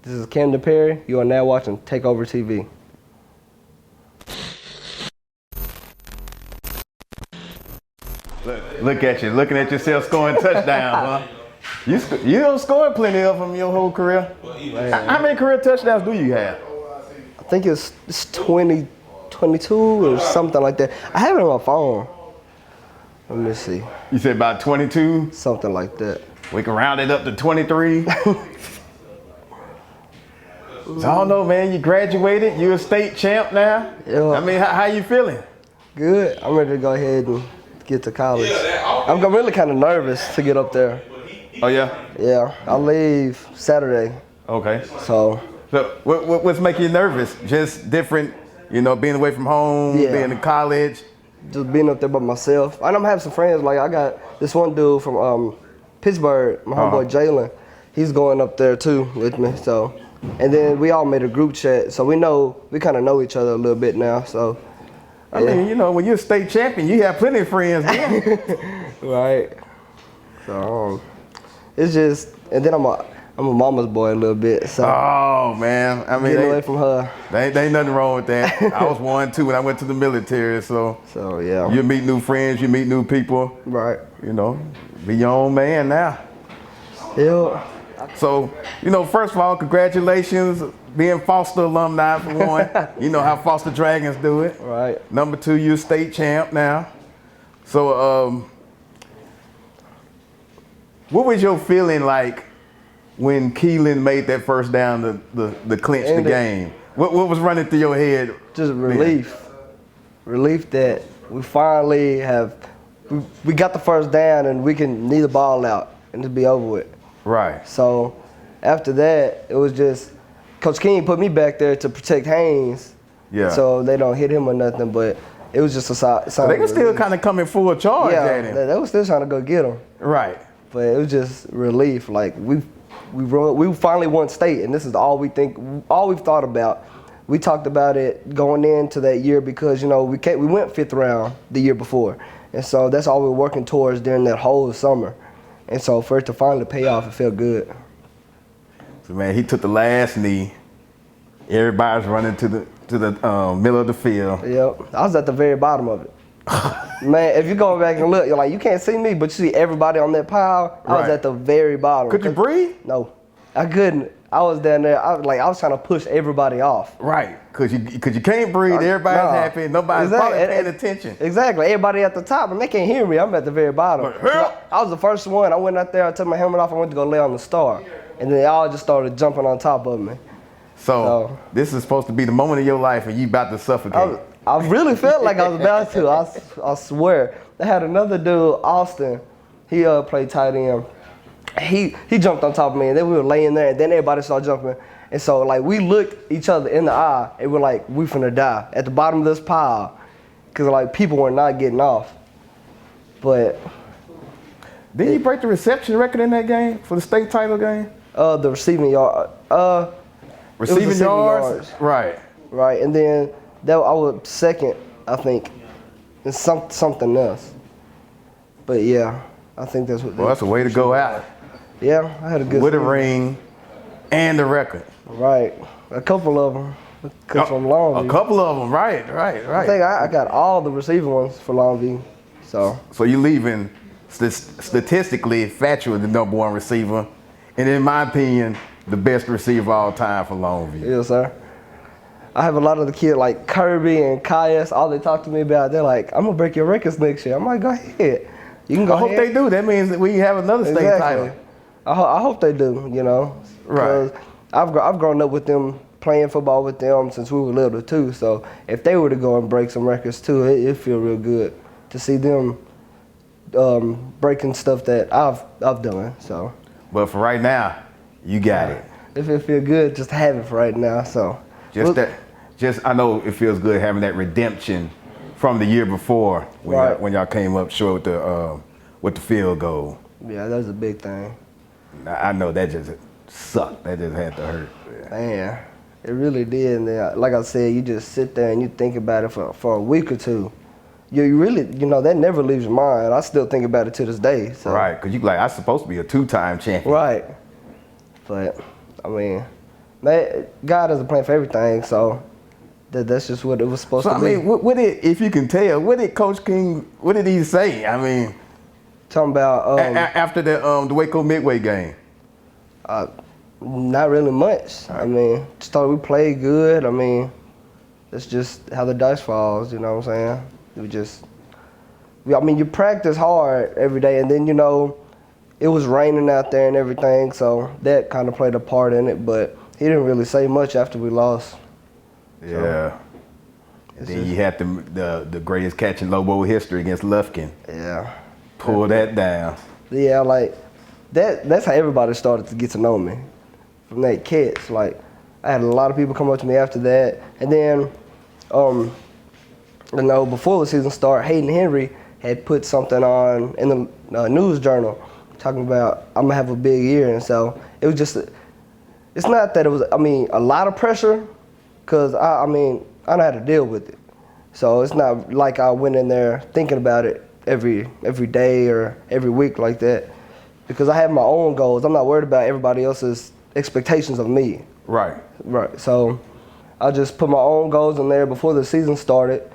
This is Kamden Perry. You are now watching Takeover TV. Look at you, looking at yourself scoring touchdowns, huh? You don't score plenty of them your whole career. How many career touchdowns do you have? I think it's 20, 22 or something like that. I have it on my phone. Let me see. You said about 22? Something like that. We can round it up to 23. So I don't know, man. You graduated. You're a state champ now. Yeah. I mean, how you feeling? Good. I'm ready to go ahead and get to college. I'm really kind of nervous to get up there. Oh, yeah? Yeah. I leave Saturday. Okay. So what's making you nervous? Just different, you know, being away from home, being in college? Just being up there by myself. And I'm having some friends. Like, I got this one dude from Pittsburgh, my homeboy Jalen. He's going up there, too, with me. So, and then we all made a group chat. So we kind of know each other a little bit now. So, I mean, you know, when you're a state champion, you have plenty of friends, man. Right. So, it's just, and then I'm a mama's boy a little bit. So. Oh, man. I mean, getting away from her. There ain't nothing wrong with that. I was one, too, when I went to the military. So yeah. You meet new friends, you meet new people. Right. You know, be your own man now. Yeah. So, you know, first of all, congratulations being Foster alumni for one. You know how Foster Dragons do it. Right. Number 2, you're state champ now. So, what was your feeling like when Keelan made that first down to clinch the game? What was running through your head? Just relief. Man? Relief that we finally we got the first down and we can knee the ball out and just be over with. Right. So after that, it was just Coach King put me back there to protect Haynes. Yeah. So they don't hit him or nothing, but it was just a sign. So they can still kind of come in full charge at him. They were still trying to go get him. Right. But it was just relief. Like we finally won state, and this is all we've thought about. We talked about it going into that year because, you know, we went 5th round the year before. And so that's all we were working towards during that whole summer. And so for it to finally pay off, it felt good. So, man, he took the last knee. Everybody's running to the middle of the field. Yep. I was at the very bottom of it. Man, if you go back and look, you're like, you can't see me, but you see everybody on that pile. I was at the very bottom. Could you breathe? No, I couldn't. I was down there. I was trying to push everybody off. Right, cause you can't breathe. Everybody's happy. Nobody's probably paying attention. Exactly. Everybody at the top, and they can't hear me. I'm at the very bottom. I was the first one. I went out there. I took my helmet off. I went to go lay on the star, and then they all just started jumping on top of me. So this is supposed to be the moment of your life, and you about to suffocate. I really felt like I was about to. I swear. They had another dude, Austin. He played tight end. He jumped on top of me, and then we were laying there, and then everybody started jumping. And so, like, we looked each other in the eye, and we're like, we finna die at the bottom of this pile. Because, like, people were not getting off. But. Didn't you break the reception record in that game for the state title game? The receiving yard. Receiving yards? Right. Right, and then I was second, I think, and something else. But, yeah, I think that's what. Well, that's a way to go out. Yeah, I had a good. With a ring and a record. Right, a couple of them. From Longview. A couple of them, right. I think I got all the receiving ones for Longview. So you leaving statistically, factually the #1 receiver, and in my opinion, the best receiver of all time for Longview. Yes, sir. I have a lot of the kids like Kirby and Caius. All they talk to me about, they're like, "I'm gonna break your records next year." I'm like, "Go ahead. You can go ahead." I hope they do. That means that we have another state title. I hope they do, you know. Right. I've grown up with them, playing football with them since we were little too. So if they were to go and break some records too, it'd feel real good to see them breaking stuff that I've done. So. But for right now, you got it. It feel good just to have it for right now. So. I know it feels good having that redemption from the year before when y'all came up short with the field goal. Yeah, that was a big thing. I know that just sucked. That just had to hurt. Man, it really did. And then, like I said, you just sit there and you think about it for a week or two. You really, that never leaves your mind. I still think about it to this day. So. Right, because I'm supposed to be a 2-time champion. Right. But, I mean, Man, God has a plan for everything, so that's just what it was supposed to be. I mean, what did, if you can tell, what did Coach King, what did he say? I mean, talking about after the Waco Midway game. Not really much. Right. I mean, just thought we played good. I mean, that's just how the dice falls. You know what I'm saying? I mean, you practice hard every day, and then it was raining out there and everything, so that kind of played a part in it. But he didn't really say much after we lost. Yeah. So, then you had the greatest catch in Lobo history against Lukin. Yeah. Pull that down. Yeah, like that's how everybody started to get to know me. From that catch, like I had a lot of people come up to me after that, and then, before the season started, Hayden Henry had put something on in the news journal talking about I'm gonna have a big year, and so it was just. It's not that it was. I mean, a lot of pressure. Cause I know how to deal with it, so it's not like I went in there thinking about it every day or every week like that, because I have my own goals. I'm not worried about everybody else's expectations of me. Right. Right. So I just put my own goals in there before the season started,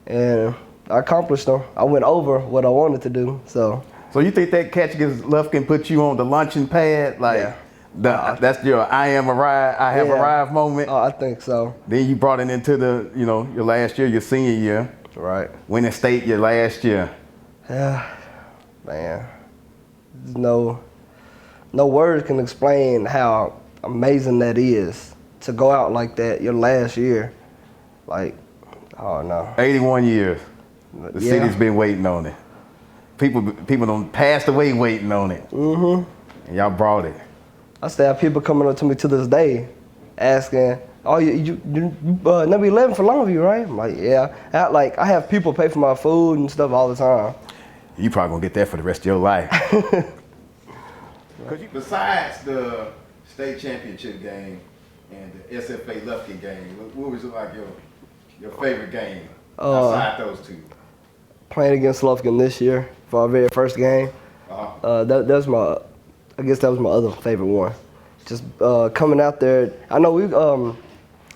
and I accomplished them. I went over what I wanted to do. So you think that catch against Lukin put you on the launching pad, like? Yeah. That's your I have arrived moment. Oh, I think so. Then you brought it into your last year, your senior year. Right. Winning state your last year. Yeah, man. There's no words can explain how amazing that is to go out like that your last year. Like, oh no. 81 years. The city's been waiting on it. People done passed away waiting on it. Mm-hmm. And y'all brought it. I still have people coming up to me to this day asking, oh, you number 11 for Longview, right? I'm like, yeah. I have people pay for my food and stuff all the time. You probably gonna get that for the rest of your life. Besides the state championship game and the SFA Lukin game, what was it like your favorite game outside those two? Playing against Lukin this year for our very first game. That was my. I guess that was my other favorite one. Just coming out there. I know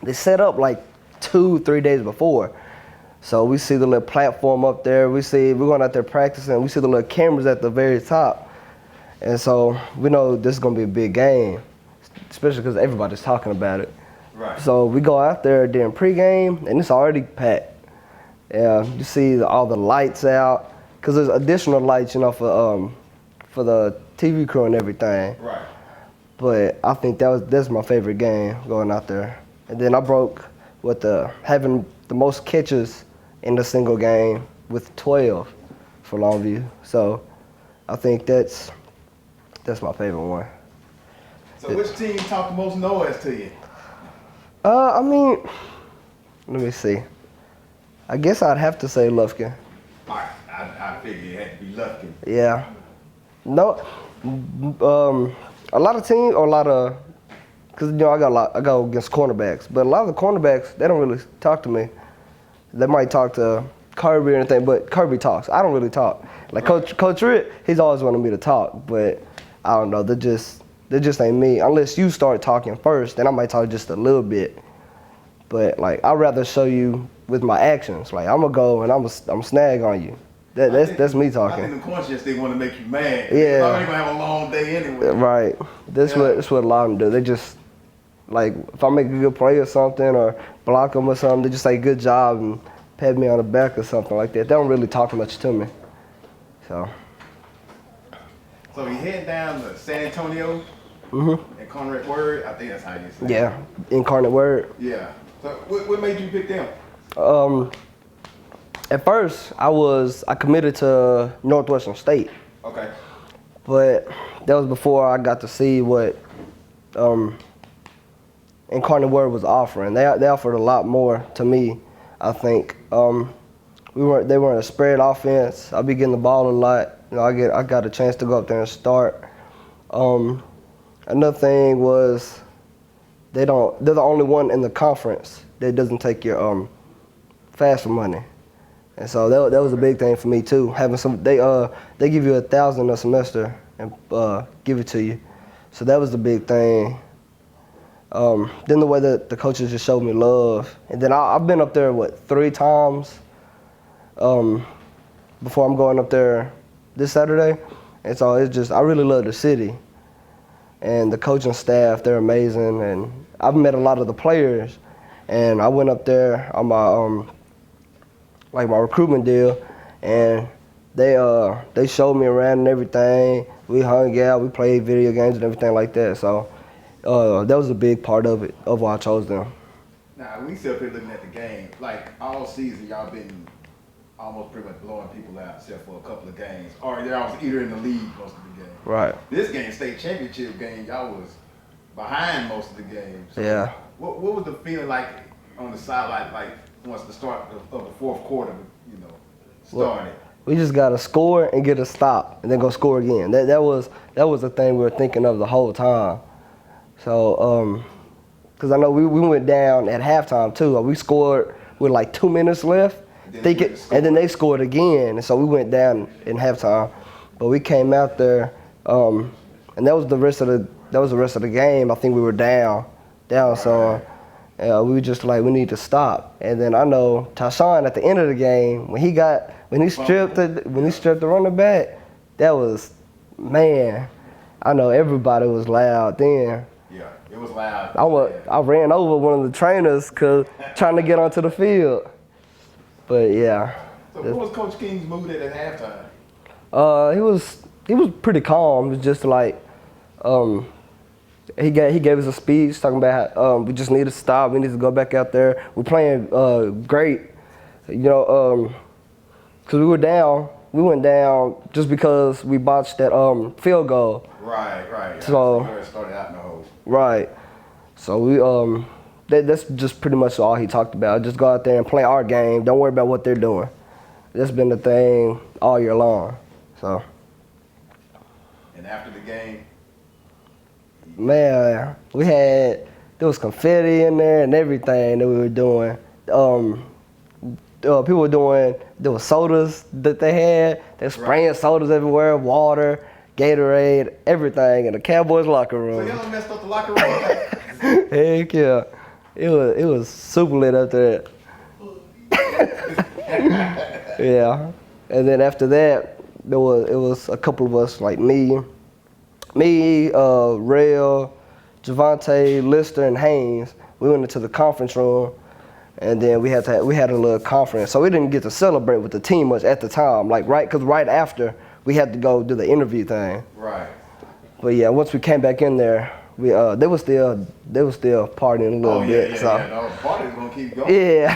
they set up like 2-3 days before. So we see the little platform up there. We're going out there practicing. We see the little cameras at the very top. And so we know this is going to be a big game, especially because everybody's talking about it. Right. So we go out there during pregame, and it's already packed. Yeah, you see all the lights out, because there's additional lights, for the TV crew and everything. Right. But I think that's my favorite game, going out there. And then I broke with having the most catches in the single game with 12 for Longview. So I think that's my favorite one. So which team talked the most noise to you? Let me see. I guess I'd have to say Lukin. I figured it had to be Lukin. Yeah. No, a lot of teams, or because I go against cornerbacks, but a lot of the cornerbacks, they don't really talk to me. They might talk to Kirby or anything, but Kirby talks. I don't really talk. Like Coach Ritt, he's always wanted me to talk, but I don't know. They just ain't me. Unless you start talking first, then I might talk just a little bit. But like, I'd rather show you with my actions. Like, I'm gonna go and I'm snag on you. That's me talking. I think the conscience, they want to make you mad. Yeah. I'm gonna have a long day anyway. Right. That's what a lot of them do. They just, like, if I make a good play or something, or block them or something, they just say good job and pat me on the back or something like that. They don't really talk much to me. So you head down to San Antonio. Mm-hmm. Incarnate Word. I think that's how you say it. Yeah. Incarnate Word. Yeah. So what made you pick them? At first, I committed to Northwestern State. Okay. But that was before I got to see what Incarnate Word was offering. They offered a lot more to me, I think. They weren't a spread offense. I'd be getting the ball a lot. I got a chance to go up there and start. Another thing was they're the only one in the conference that doesn't take your FAFSA money. And so that was a big thing for me too. Having they give you $1,000 a semester and give it to you. So that was the big thing. Then the way that the coaches just showed me love. And then I've been up there, 3 times before I'm going up there this Saturday. And so it's just, I really love the city. And the coaching staff, they're amazing. And I've met a lot of the players. And I went up there on my, my recruitment deal, and they showed me around and everything. We hung out, we played video games and everything like that. So that was a big part of it, of why I chose them. Now, we sit up here looking at the game. Like, all season, y'all been almost pretty much blowing people out except for a couple of games. Or y'all was either in the lead most of the game. Right. This game, state championship game, y'all was behind most of the games. So Yeah. What was the feeling like on the sideline, like once the start of the fourth quarter, started? We just got to score and get a stop and then go score again. That was the thing we were thinking of the whole time. So, because I know we went down at halftime too. We scored with like 2 minutes left, and then they scored again. And so we went down in halftime. But we came out there, and that was the rest of the game. I think we were down. So we were just like, we need to stop. And then I know Tashawn at the end of the game, when he stripped the running back, that was, man, I know everybody was loud then. Yeah, it was loud. I ran over one of the trainers trying to get onto the field. But yeah. So what was Coach King's mood at halftime? He was pretty calm. It was just like he gave us a speech talking about how, we just need to stop. We need to go back out there. We're playing great, because we were down. We went down just because we botched that field goal. Right. So it started out in the hole. Right. So we that's just pretty much all he talked about. Just go out there and play our game. Don't worry about what they're doing. That's been the thing all year long. So. And after the game, man, there was confetti in there and everything that we were doing. People were doing, there was sodas that they had. They're spraying sodas everywhere, water, Gatorade, everything in the Cowboys locker room. So y'all messed up the locker room? Heck yeah. It was super lit up there. Yeah. And then after that, it was a couple of us, like me, Rail, Javante, Lister, and Haynes. We went into the conference room, and then we had a little conference. So we didn't get to celebrate with the team much at the time, because right after we had to go do the interview thing. Right. But yeah, once we came back in there, they were still partying a little bit. Yeah. No, the party's gonna keep going. Yeah.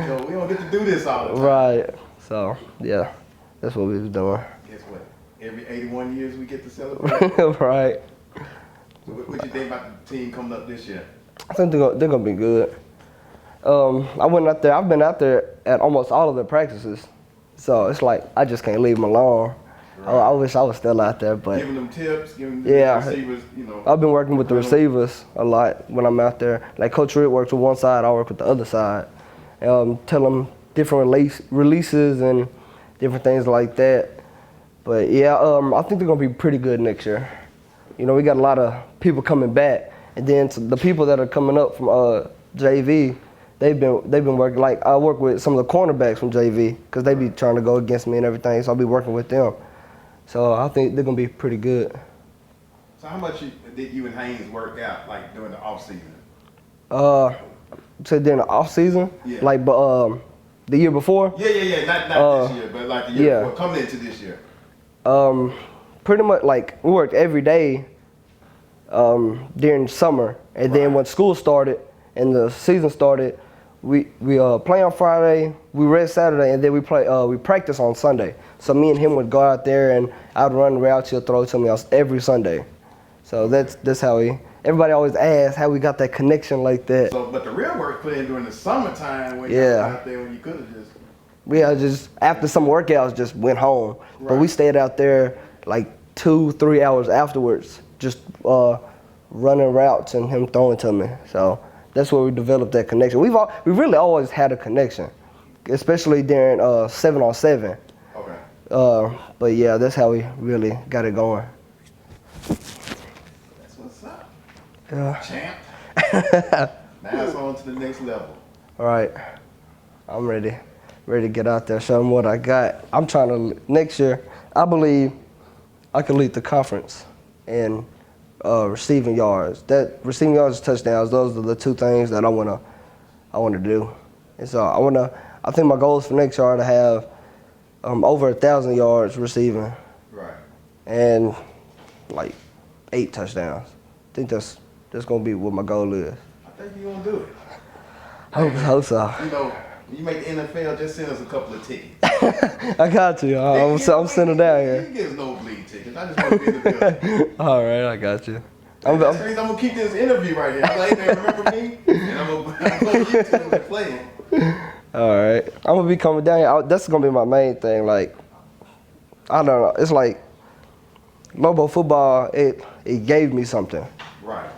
So we don't get to do this all the time. Right. So yeah, that's what we was doing. Guess what? Every 81 years we get to celebrate. Right. So what you think about the team coming up this year? I think they're gonna be good. I've been out there at almost all of their practices, so it's like I just can't leave them alone. Right. I wish I was still out there, but giving them tips, giving the receivers, I've been working with the receivers a lot when I'm out there. Like Coach Ritt works with one side, I work with the other side. Tell them different releases and different things like that. But yeah, I think they're gonna be pretty good next year. We got a lot of people coming back, and then the people that are coming up from JV, they've been working. Like I work with some of the cornerbacks from JV because they be trying to go against me and everything. So I'll be working with them. So I think they're gonna be pretty good. So how much did you and Haynes work out, like during the off season? So during the off season, yeah. The year before. Yeah. Not this year, but like the year before, coming into this year. Pretty much like we worked every day during summer, and then when school started and the season started, we play on Friday, we rest Saturday, and then we practice on Sunday. So me and him would go out there, and I'd run routes. He'll throw it to me every Sunday. So that's how everybody always asks how we got that connection like that. So, but the real work playing during the summertime when you were out there when you could have just. Just after some workouts, just went home. Right. But we stayed out there like 2-3 hours afterwards, just running routes and him throwing to me. So that's where we developed that connection. We really always had a connection, especially during 7-on-7. Okay. But yeah, that's how we really got it going. That's what's up. Yeah. Champ. Now it's on to the next level. All right. I'm ready to get out there, show them what I got. I'm trying to, next year, I believe I can lead the conference in receiving yards. That receiving yards and touchdowns, those are the two things that I wanna do. And so I think my goals for next year are to have over 1,000 yards receiving. Right. And like 8 touchdowns. I think that's gonna be what my goal is. I think you're gonna do it. Hope so. You know, when you make the NFL, just send us a couple of tickets. I got you. I'm sitting down You here. can get us nosebleed tickets. I just want to be in the building. All right, I got you. I'm gonna keep this interview right here. I'm like, hey man, remember me? And I'm gonna YouTube and play it. All right, I'm gonna be coming down here. That's gonna be my main thing. Like, I don't know. It's like Lobo football. It gave me something. Right.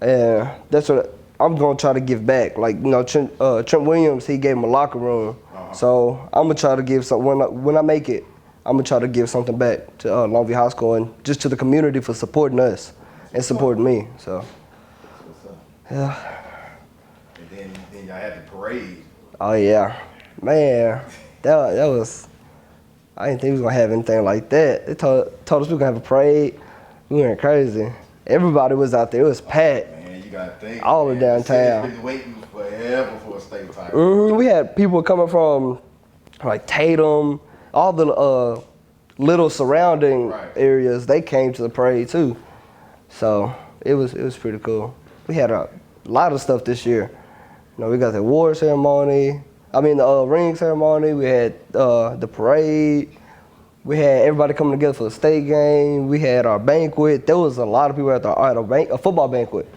And that's what I'm gonna try to give back. Like, you know, Trent Williams, he gave him a locker room. So I'm gonna try to give some when I make it. I'm gonna try to give something back to Longview High School and just to the community for supporting us and supporting me. So yeah. And then y'all had the parade. Oh yeah, man, that was. I didn't think we was gonna have anything like that. They told us we were gonna have a parade. We went crazy. Everybody was out there. It was packed. Man, you gotta think. All of downtown. Been waiting forever for a state title. We had people coming from like Tatum, all the little surrounding areas. They came to the parade too. So it was pretty cool. We had a lot of stuff this year. You know, we got the award ceremony. I mean, the ring ceremony. We had the parade. We had everybody coming together for the state game. We had our banquet. There was a lot of people at a football banquet.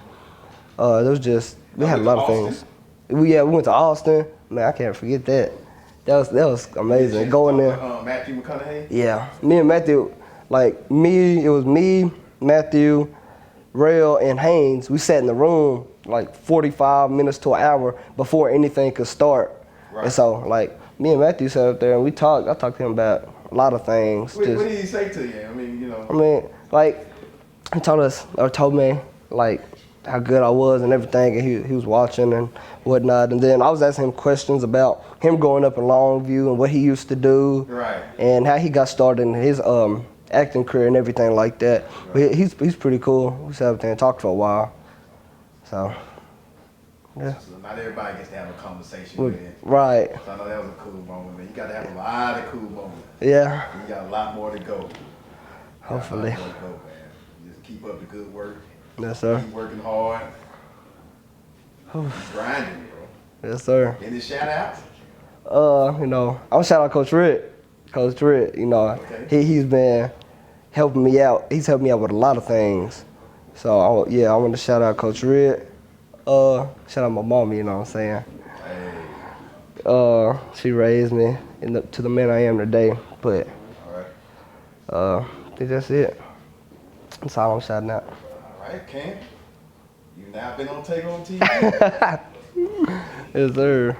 It was just, we had a lot of things. We went to Austin. Man, I can't forget that. That was amazing. Going there. Matthew McConaughey? Yeah. Me and Matthew, it was me, Matthew, Rail, and Haynes. We sat in the room like 45 minutes to an hour before anything could start. Right. And so, me and Matthew sat up there and we talked. I talked to him about a lot of things. What did he say to you? I mean, you know. He told me, how good I was and everything, and he was watching and whatnot. And then I was asking him questions about him growing up in Longview and what he used to do. Right. And how he got started in his acting career and everything like that. Right. But he's pretty cool. We sat up there and talked for a while. So, yeah. So not everybody gets to have a conversation with him. Right. So I know that was a cool moment, man. You got to have a lot of cool moments. Yeah. You got a lot more to go. Hopefully. More to go, man. Just keep up the good work. Yes, sir. Keep working hard. Keep grinding, bro. Yes, sir. Any shout outs? I'm gonna shout out Coach Ritt. Coach Ritt, he's been helping me out. He's helped me out with a lot of things. So I want to shout out Coach Ritt. Shout out my mom, you know what I'm saying? Hey. She raised me to the man I am today. But I think that's it. That's all I'm shouting out. All right, Cam. You've now been on Takeover TV. Yes, sir.